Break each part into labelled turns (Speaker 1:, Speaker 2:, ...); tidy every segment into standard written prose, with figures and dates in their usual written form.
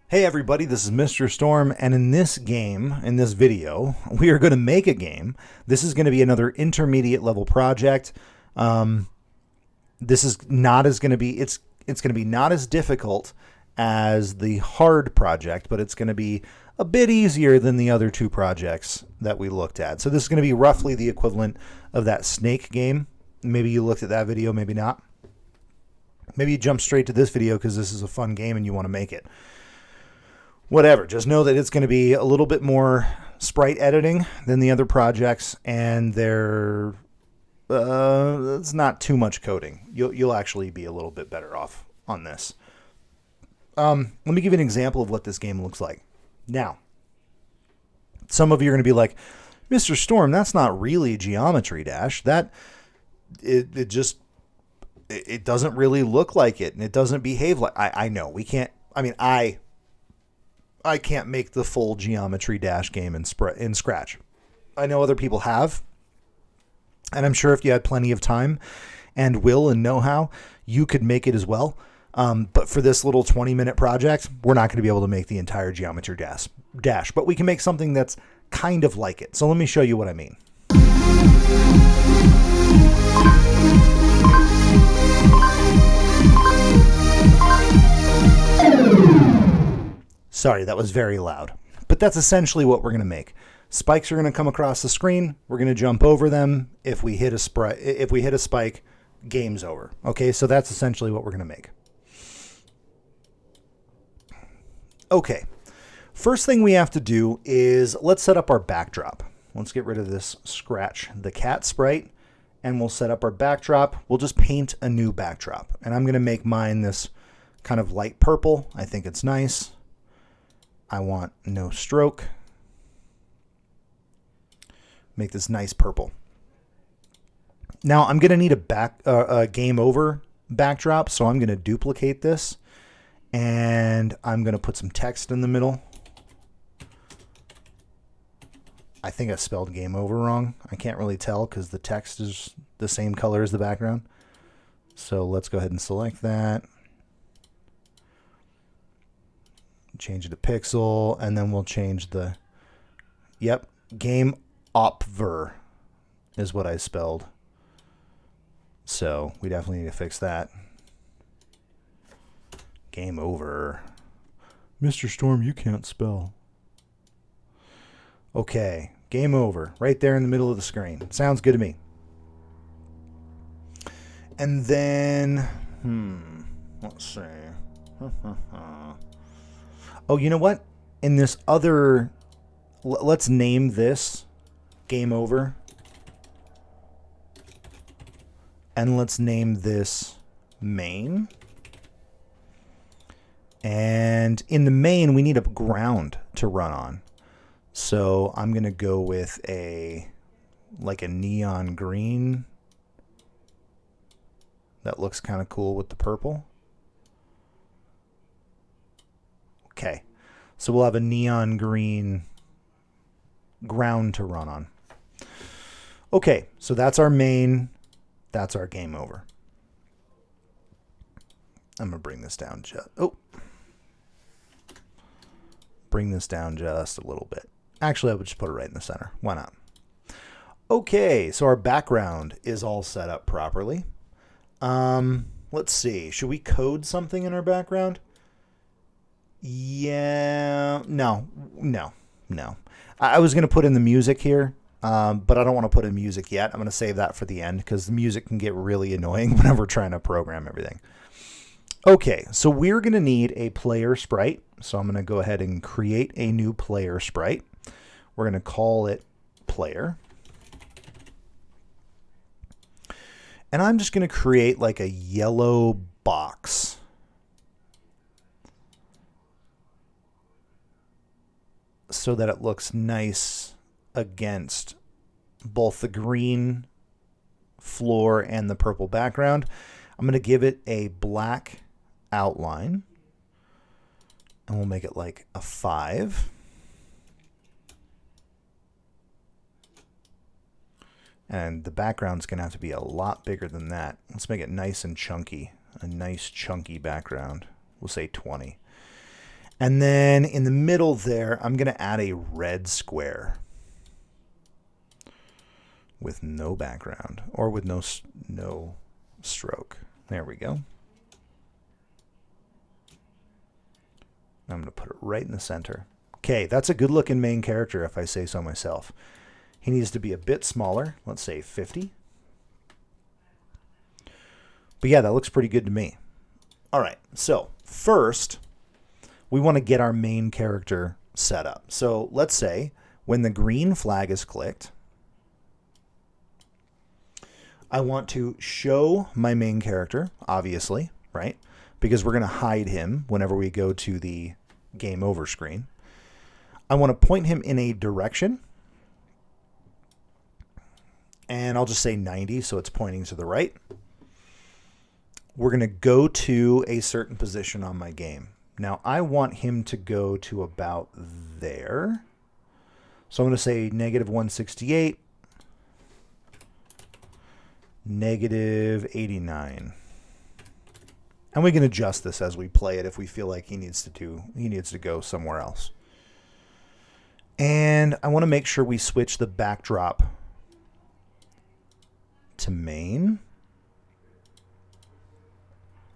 Speaker 1: Hey everybody, this is Mr. Storm, and in this video, we are going to make a game. This is going to be another intermediate level project. This is not as going to be, it's going to be not as difficult as the hard project, but it's going to be a bit easier than the other two projects that we looked at. So this is going to be roughly the equivalent of that snake game. Maybe you looked at that video, maybe not. Maybe you jump straight to this video because this is a fun game and you want to make it. Whatever, just know that it's going to be a little bit more sprite editing than the other projects, and it's not too much coding. You'll actually be a little bit better off on this. Let me give you an example of what this game looks like. Now, some of you are going to be like, Mr. Storm, that's not really Geometry Dash. It doesn't really look like it, and it doesn't behave like. I know we can't. I mean, I can't make the full Geometry Dash game in Scratch. I know other people have, and I'm sure if you had plenty of time and will and know-how, you could make it as well. But for this little 20-minute project, we're not going to be able to make the entire Geometry Dash, but we can make something that's kind of like it. So let me show you what I mean. Sorry, that was very loud. But that's essentially what we're going to make. Spikes are going to come across the screen. We're going to jump over them. If we hit a spike, game's over. Okay, so that's essentially what we're going to make. Okay, first thing we have to do is let's set up our backdrop. Let's get rid of this Scratch the Cat sprite, and we'll set up our backdrop. We'll just paint a new backdrop. And I'm going to make mine this kind of light purple. I think it's nice. I want no stroke. Make this nice purple. Now I'm going to need a game over backdrop, so I'm going to duplicate this, and I'm going to put some text in the middle. I think I spelled game over wrong. I can't really tell because the text is the same color as the background. So let's go ahead and select that. Change it to pixel, and then we'll change game over is what I spelled. So we definitely need to fix that. Game over. Mr. Storm, you can't spell. Okay, game over. Right there in the middle of the screen. Sounds good to me. And then, let's see. Oh, you know what? In this other, let's name this game over. And let's name this main. And in the main, we need a ground to run on. So I'm going to go with a neon green. That looks kind of cool with the purple. Okay, so we'll have a neon green ground to run on. Okay, so that's our main. That's our game over. I'm going to bring this down bring this down just a little bit. Actually, I would just put it right in the center. Why not? Okay, so our background is all set up properly. Let's see. Should we code something in our background? Yeah, no. I was going to put in the music here, but I don't want to put in music yet. I'm going to save that for the end because the music can get really annoying whenever we're trying to program everything. Okay, so we're going to need a player sprite. So I'm going to go ahead and create a new player sprite. We're going to call it player. And I'm just going to create like a yellow box. So that it looks nice against both the green floor and the purple background. I'm going to give it a black outline. And we'll make it like a 5. And the background's going to have to be a lot bigger than that. Let's make it nice and chunky. A nice chunky background. We'll say 20. And then in the middle there, I'm going to add a red square with no background or with no stroke. There we go. I'm going to put it right in the center. Okay, that's a good looking main character if I say so myself. He needs to be a bit smaller. Let's say 50. But yeah, that looks pretty good to me. All right, so first, we want to get our main character set up. So let's say when the green flag is clicked, I want to show my main character, obviously, right? Because we're going to hide him whenever we go to the game over screen. I want to point him in a direction. And I'll just say 90, so it's pointing to the right. We're going to go to a certain position on my game. Now, I want him to go to about there. So I'm going to say negative 168, negative 89. And we can adjust this as we play it if we feel like he needs to go somewhere else. And I want to make sure we switch the backdrop to main.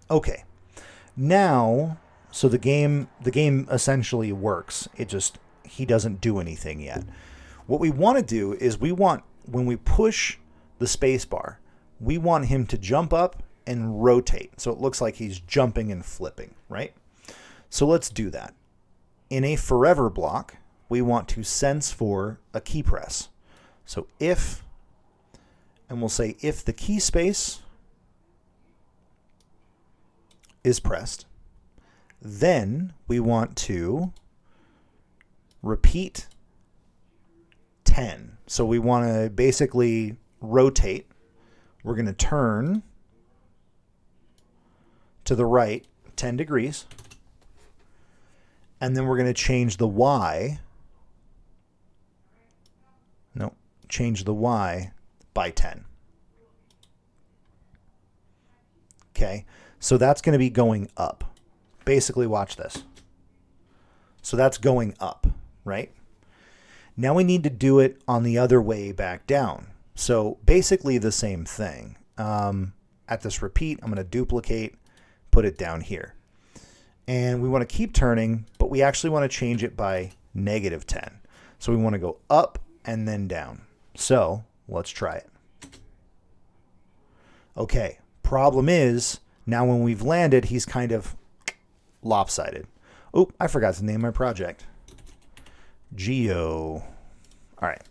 Speaker 1: Okay. Now, so the game essentially works. He doesn't do anything yet. What we want to do is when we push the space bar, we want him to jump up and rotate. So it looks like he's jumping and flipping, right? So let's do that. In a forever block, we want to sense for a key press. So if, and we'll say if the key space is pressed, then we want to repeat 10. So we want to basically rotate. We're going to turn to the right 10 degrees. And then we're going to change the Y. No, change the Y by 10. Okay, so that's going to be going up. Basically, watch this. So that's going up, right? Now we need to do it on the other way back down. So basically the same thing. At this repeat, I'm going to duplicate, put it down here. And we want to keep turning, but we actually want to change it by negative 10. So we want to go up and then down. So let's try it. Okay, problem is, now when we've landed, he's kind of lopsided. Oh, I forgot to name my project. Geo. All right.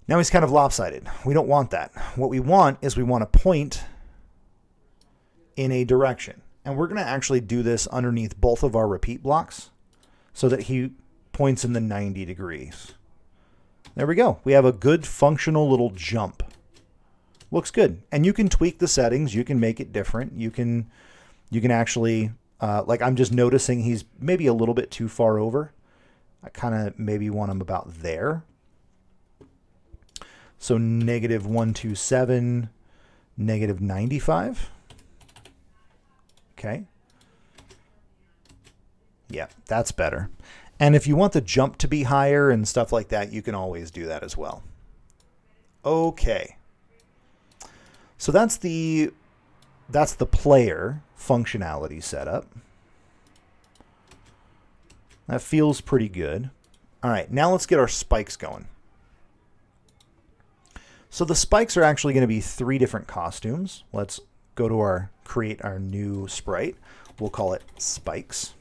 Speaker 1: Now he's kind of lopsided. We don't want that. What we want is we want to point in a direction. And we're going to actually do this underneath both of our repeat blocks so that he points in the 90 degrees. There we go. We have a good functional little jump. Looks good. And you can tweak the settings. You can make it different. You can actually, like I'm just noticing he's maybe a little bit too far over. I kind of maybe want him about there. So negative 127, negative 95. Okay. Yeah, that's better. And if you want the jump to be higher and stuff like that, you can always do that as well. Okay. So that's the player functionality setup. That feels pretty good. All right, now let's get our spikes going. So the spikes are actually going to be 3 different costumes. Let's go to create our new sprite. We'll call it spikes.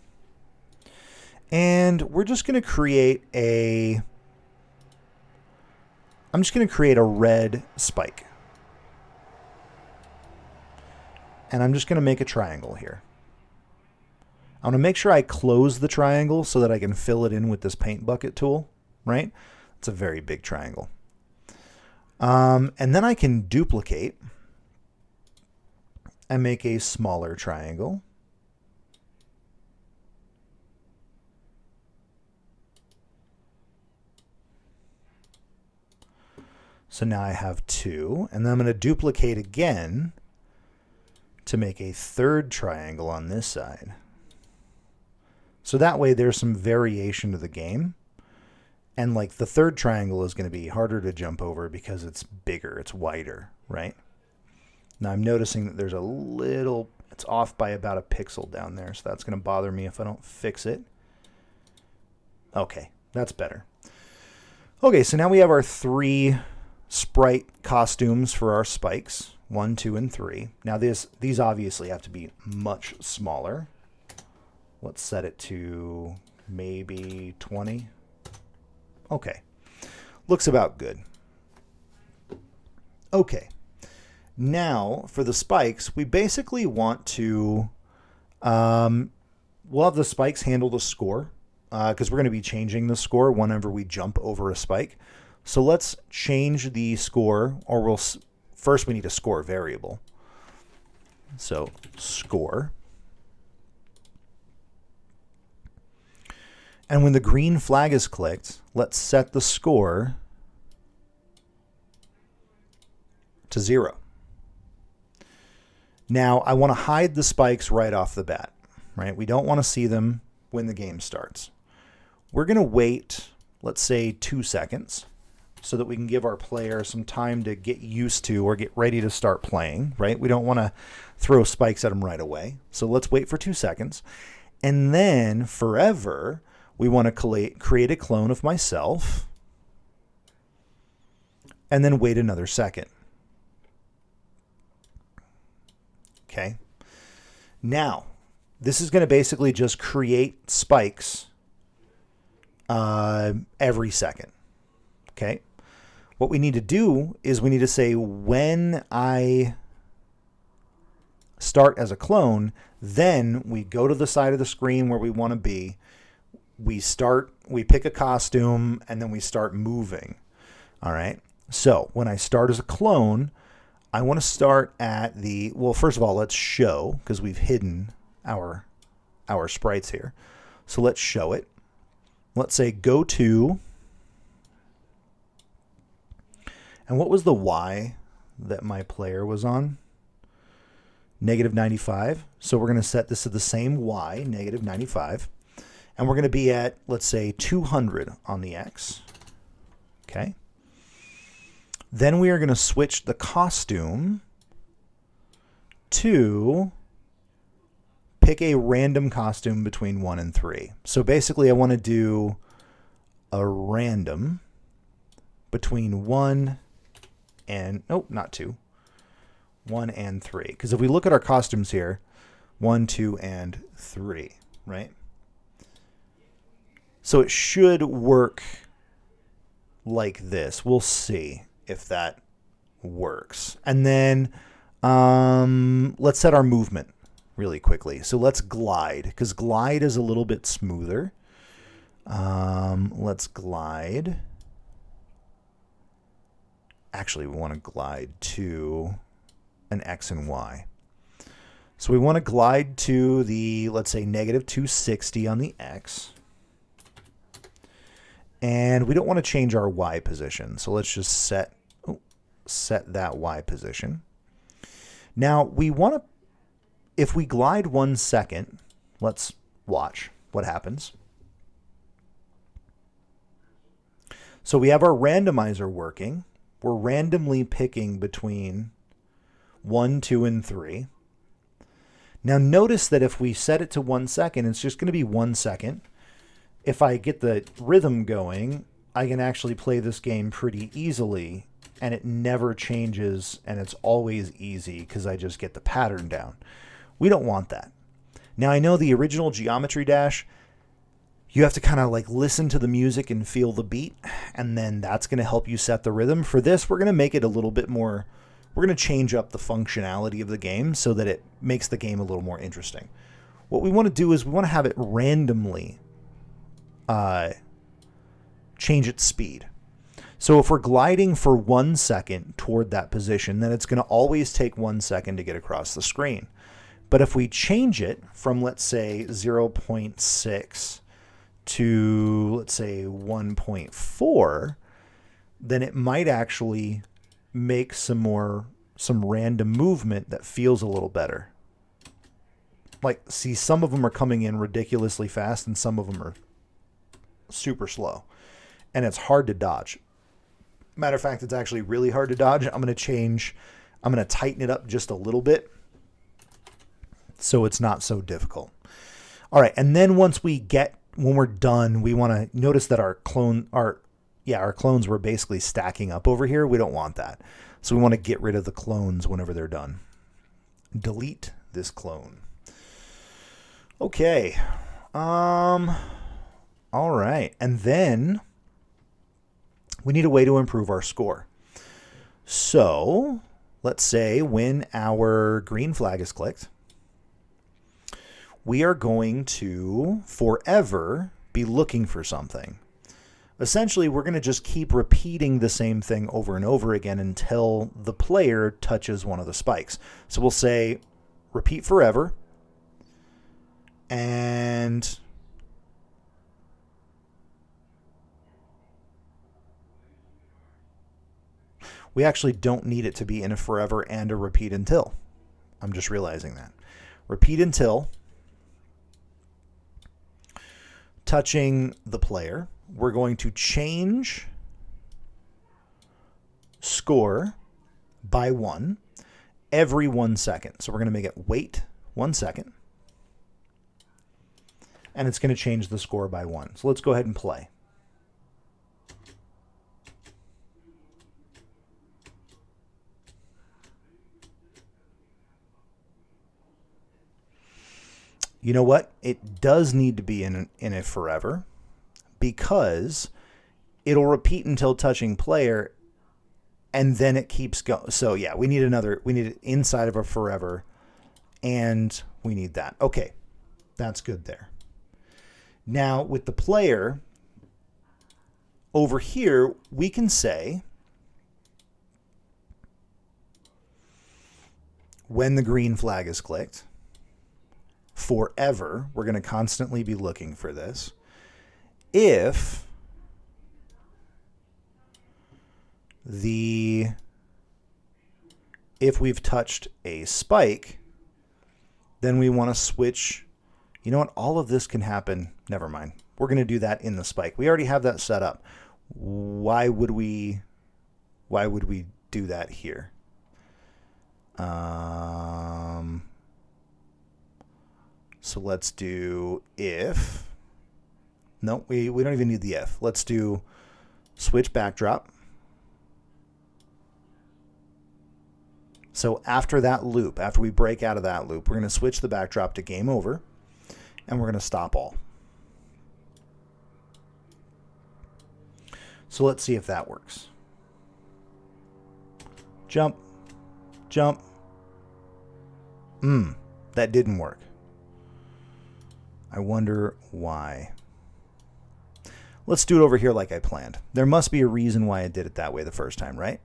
Speaker 1: And we're just going to create I'm just going to create a red spike. And I'm just going to make a triangle here. I want to make sure I close the triangle so that I can fill it in with this paint bucket tool, right? It's a very big triangle. And then I can duplicate and make a smaller triangle. So now I have 2, and then I'm going to duplicate again to make a third triangle on this side. So that way there's some variation to the game. And like the third triangle is going to be harder to jump over because it's bigger, it's wider, right? Now I'm noticing that there's a little, it's off by about a pixel down there, so that's going to bother me if I don't fix it. Okay, that's better. Okay, so now we have our 3 Sprite costumes for our spikes, 1, 2, and 3. Now these obviously have to be much smaller. Let's set it to maybe 20. Okay, looks about good. Okay, now for the spikes, we basically want to, we'll have the spikes handle the score because we're going to be changing the score whenever we jump over a spike. So let's change the score, or first we need a score variable. So score. And when the green flag is clicked, let's set the score to 0. Now, I want to hide the spikes right off the bat, right? We don't want to see them when the game starts. We're going to wait, let's say 2 seconds, so that we can give our player some time to get used to or get ready to start playing, right? We don't want to throw spikes at them right away. So let's wait for 2 seconds. And then forever, we want to create a clone of myself and then wait another second. Okay. Now, this is going to basically just create spikes every second. Okay. What we need to do is we need to say when I start as a clone, then we go to the side of the screen where we want to be. We pick a costume, and then we start moving. All right. So when I start as a clone, I want to start at well, first of all, let's show, because we've hidden our sprites here. So let's show it. Let's say go to, and what was the Y that my player was on? -95. So we're going to set this to the same Y, -95. And we're going to be at, let's say, 200 on the X. Okay. Then we are going to switch the costume to pick a random costume between 1 and 3. So basically, I want to do a random between 1 and, nope, not 2. 1 and 3. Because if we look at our costumes here, 1, 2, and 3, right? So it should work like this. We'll see if that works. And then let's set our movement really quickly. So let's glide, because glide is a little bit smoother. Let's glide. Actually, we want to glide to an X and Y. So we want to glide to the, let's say, -260 on the X. And we don't want to change our Y position. So let's just set that Y position. Now we want to, if we glide 1 second, let's watch what happens. So we have our randomizer working. We're randomly picking between 1, 2, and 3. Now notice that if we set it to 1 second, it's just going to be 1 second. If I get the rhythm going, I can actually play this game pretty easily, and it never changes, and it's always easy because I just get the pattern down. We don't want that. Now, I know the original Geometry Dash, you have to kind of like listen to the music and feel the beat, and then that's going to help you set the rhythm. For this, we're going to make it a little bit more, we're going to change up the functionality of the game so that it makes the game a little more interesting. What we want to do is we want to have it randomly change its speed. So if we're gliding for 1 second toward that position, then it's going to always take 1 second to get across the screen. But if we change it from, let's say, 0.6 to, let's say, 1.4, then it might actually make some random movement that feels a little better. Like, see, some of them are coming in ridiculously fast and some of them are super slow. And it's hard to dodge. Matter of fact, it's actually really hard to dodge. I'm going to tighten it up just a little bit so it's not so difficult. All right, and then when we're done, we want to notice that our clones were basically stacking up over here. We don't want that. So we want to get rid of the clones whenever they're done. Delete this clone. Okay. All right. And then we need a way to improve our score. So let's say when our green flag is clicked, we are going to forever be looking for something. Essentially, we're going to just keep repeating the same thing over and over again until the player touches one of the spikes. So we'll say repeat forever. And we actually don't need it to be in a forever and a repeat until. I'm just realizing that. Repeat until touching the player. We're going to change score by 1 every 1 second. So we're going to make it wait 1 second. And it's going to change the score by 1. So let's go ahead and play. You know what? It does need to be in a forever because it'll repeat until touching player and then it keeps going. So yeah, we need it inside of a forever and we need that. Okay, that's good there. Now with the player over here, we can say when the green flag is clicked, forever, we're going to constantly be looking for this. If we've touched a spike, then we want to switch. You know what? All of this can happen. Never mind. We're going to do that in the spike. We already have that set up. Why would we do that here? So let's do if. No, we don't even need the if. Let's do switch backdrop. So after that loop, after we break out of that loop, we're going to switch the backdrop to game over, and we're going to stop all. So let's see if that works. Jump, jump. That didn't work. I wonder why. Let's do it over here like I planned. There must be a reason why I did it that way the first time, right?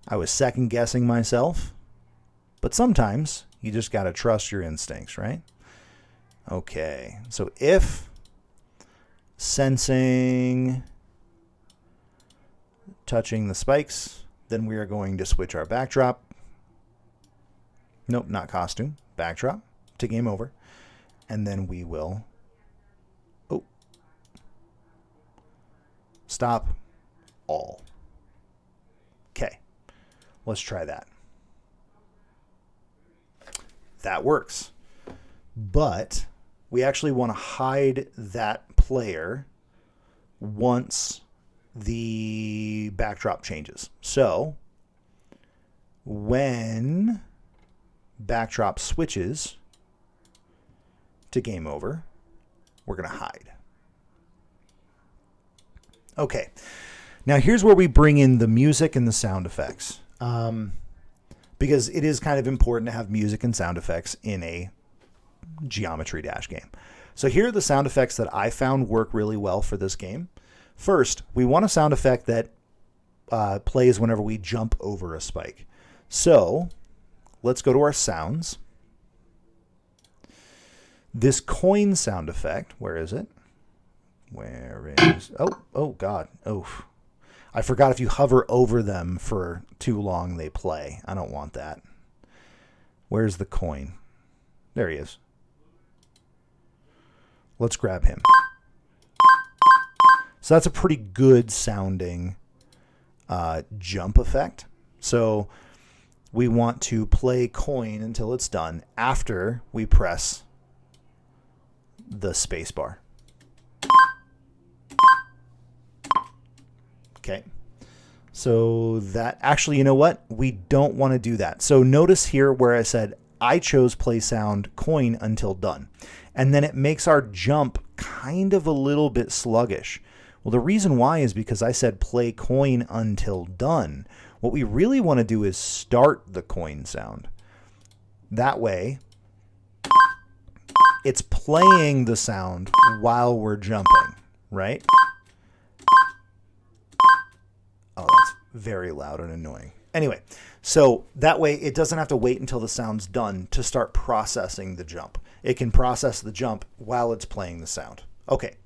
Speaker 1: I was second guessing myself, but sometimes you just got to trust your instincts, right? Okay, so if sensing touching the spikes, then we are going to switch our backdrop. Nope, not costume. Backdrop to game over. And then we will stop all. Okay, let's try that. That works. But we actually want to hide that player once the backdrop changes. So when backdrop switches to game over, we're going to hide. Okay, now here's where we bring in the music and the sound effects, because it is kind of important to have music and sound effects in a Geometry Dash game. So here are the sound effects that I found work really well for this game. First, we want a sound effect that plays whenever we jump over a spike. So let's go to our sounds. This coin sound effect, where is it? Where is... Oh, God. Oh, I forgot if you hover over them for too long, they play. I don't want that. Where's the coin? There he is. Let's grab him. So that's a pretty good sounding jump effect. So we want to play coin until it's done after we press the space bar. Okay. So that actually, you know what? We don't want to do that. So notice here where I said I chose play sound coin until done. And then it makes our jump kind of a little bit sluggish. Well, the reason why is because I said play coin until done. What we really want to do is start the coin sound. That way, it's playing the sound while we're jumping, right? Oh, that's very loud and annoying. Anyway, so that way it doesn't have to wait until the sound's done to start processing the jump. It can process the jump while it's playing the sound. Okay.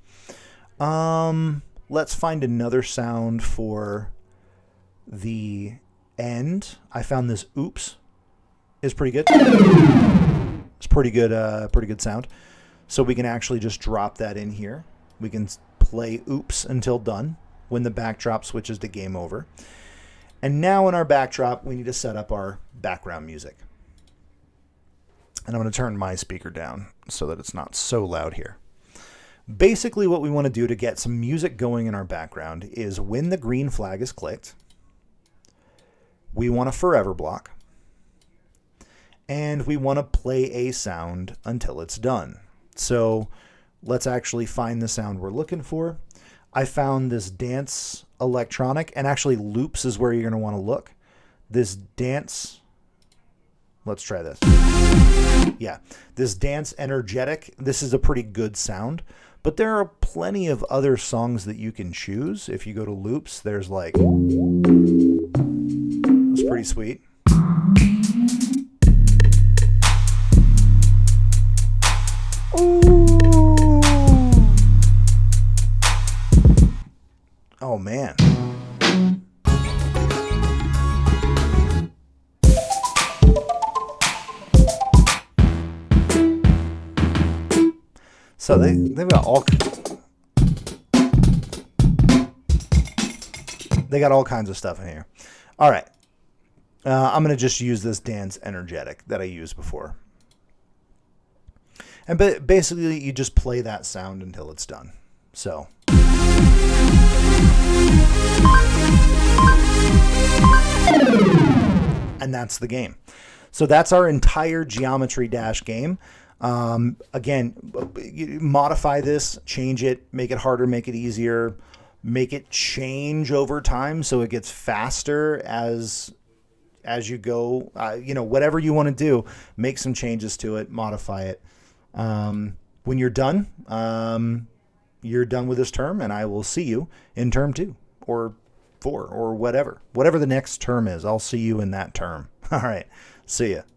Speaker 1: Let's find another sound for the end. I found this oops is pretty good. It's pretty good sound. So we can actually just drop that in here. We can play oops until done when the backdrop switches to game over. And now in our backdrop, we need to set up our background music. And I'm going to turn my speaker down so that it's not so loud here. Basically, what we want to do to get some music going in our background is when the green flag is clicked, we want a forever block, and we want to play a sound until it's done. So let's actually find the sound we're looking for. I found this dance electronic, and actually loops is where you're going to want to look. This dance, let's try this. Yeah, this dance energetic, this is a pretty good sound. But there are plenty of other songs that you can choose. If you go to loops, there's like, that's pretty sweet. Ooh. Oh man. So they've got all kinds of stuff in here. All right. I'm going to just use this dance energetic that I used before. And basically you just play that sound until it's done. So. And that's the game. So that's our entire Geometry Dash game. Again, modify this, change it, make it harder, make it easier, make it change over time so it gets faster as you go. Whatever you want to do, make some changes to it, modify it. When you're done with this term, and I will see you in term 2 or 4 or whatever the next term is. I'll see you in that term. All right. See ya.